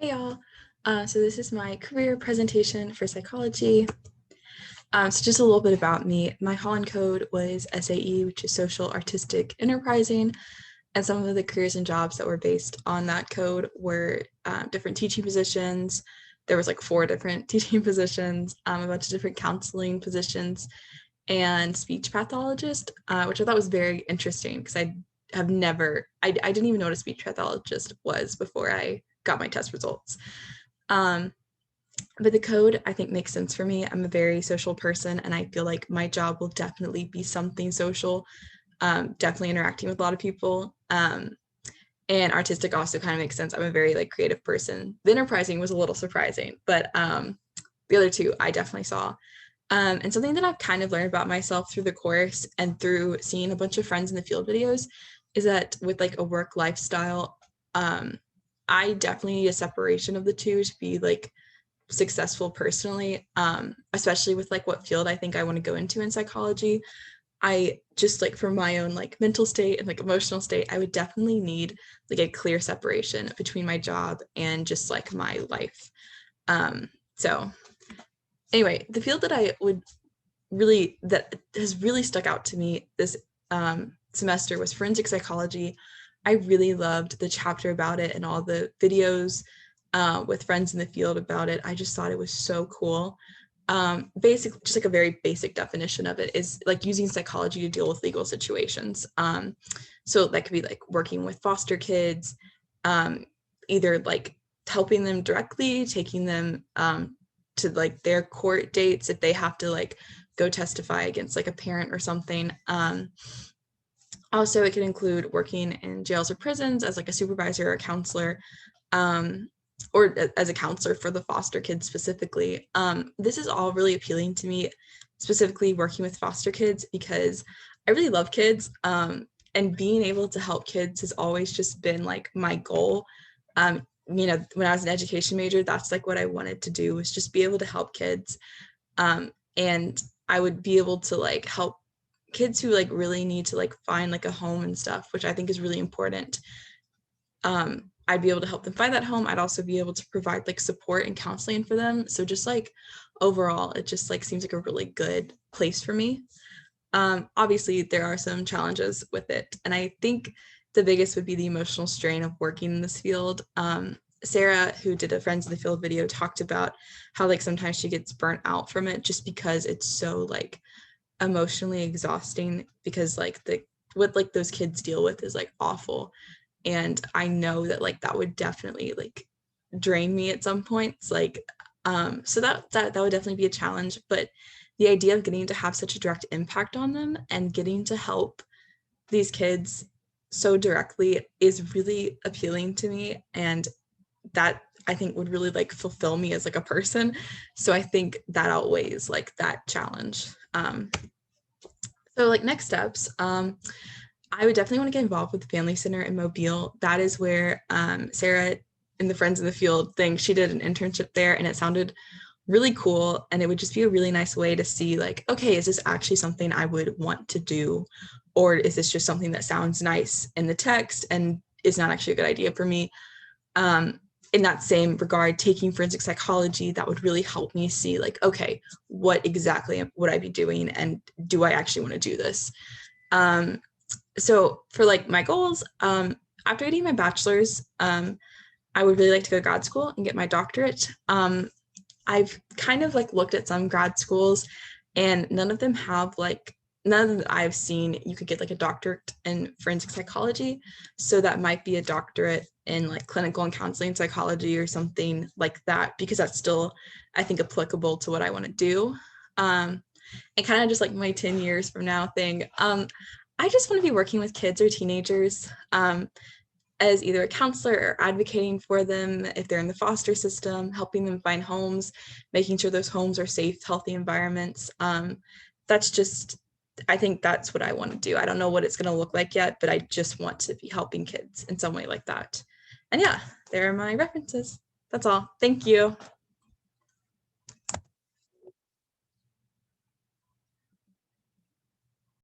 Hey y'all. So this is my career presentation for psychology. So just a little bit about me. My Holland code was SAE, which is Social Artistic Enterprising, and some of the careers and jobs that were based on that code were different teaching positions. There was like 4 different teaching positions, a bunch of different counseling positions, and speech pathologist, which I thought was very interesting because I didn't even know what a speech pathologist was before I got my test results. But the code, I think, makes sense for me. I'm a very social person, and I feel like my job will definitely be something social, definitely interacting with a lot of people. And artistic also kind of makes sense. I'm a very like creative person. The enterprising was a little surprising, but the other 2 I definitely saw. And something that I've kind of learned about myself through the course and through seeing a bunch of friends in the field videos is that with like a work lifestyle, I definitely need a separation of the 2 to be like successful personally, especially with like what field I think I want to go into in psychology. I just like for my own like mental state and like emotional state, I would definitely need like a clear separation between my job and just like my life. So anyway, the field that I would really that has really stuck out to me this semester was forensic psychology. I really loved the chapter about it and all the videos with friends in the field about it. I just thought it was so cool. Basically, just like a very basic definition of it is like using psychology to deal with legal situations. So that could be like working with foster kids, either like helping them directly, taking them to like their court dates if they have to like go testify against like a parent or something. Also, it can include working in jails or prisons as like a supervisor or a counselor, or as a counselor for the foster kids specifically. This is all really appealing to me, specifically working with foster kids because I really love kids, and being able to help kids has always just been like my goal. When I was an education major, that's like what I wanted to do, was just be able to help kids. And I would be able to like help kids who like really need to like find like a home and stuff, which I think is really important. I'd be able to help them find that home. I'd also be able to provide like support and counseling for them. So just like overall, it just like seems like a really good place for me. Obviously, there are some challenges with it, and I think the biggest would be the emotional strain of working in this field. Sarah, who did a Friends in the Field video, talked about how like sometimes she gets burnt out from it just because it's so like emotionally exhausting, because like the what like those kids deal with is like awful, and I know that like that would definitely like drain me at some points, like so that would definitely be a challenge. But the idea of getting to have such a direct impact on them and getting to help these kids so directly is really appealing to me, and that I think would really like fulfill me as like a person. So I think that outweighs like that challenge. So like next steps, I would definitely want to get involved with the Family Center in Mobile. That is where Sarah in the Friends in the Field thing, she did an internship there, and it sounded really cool. And it would just be a really nice way to see like, okay, is this actually something I would want to do? Or is this just something that sounds nice in the text and is not actually a good idea for me? In that same regard, taking forensic psychology, that would really help me see like, okay, what exactly would I be doing, and do I actually want to do this? So for like my goals, after getting my bachelor's, I would really like to go to grad school and get my doctorate. I've kind of like looked at some grad schools, and none of them have like, none that I've seen you could get like a doctorate in forensic psychology. So that might be a doctorate in like clinical and counseling psychology or something like that, because that's still, I think, applicable to what I want to do. And kind of just like my 10 years from now thing. I just want to be working with kids or teenagers, as either a counselor or advocating for them if they're in the foster system, helping them find homes, making sure those homes are safe, healthy environments. That's just, I think that's what I want to do. I don't know what it's going to look like yet, but I just want to be helping kids in some way like that. And yeah, there are my references. That's all. Thank you.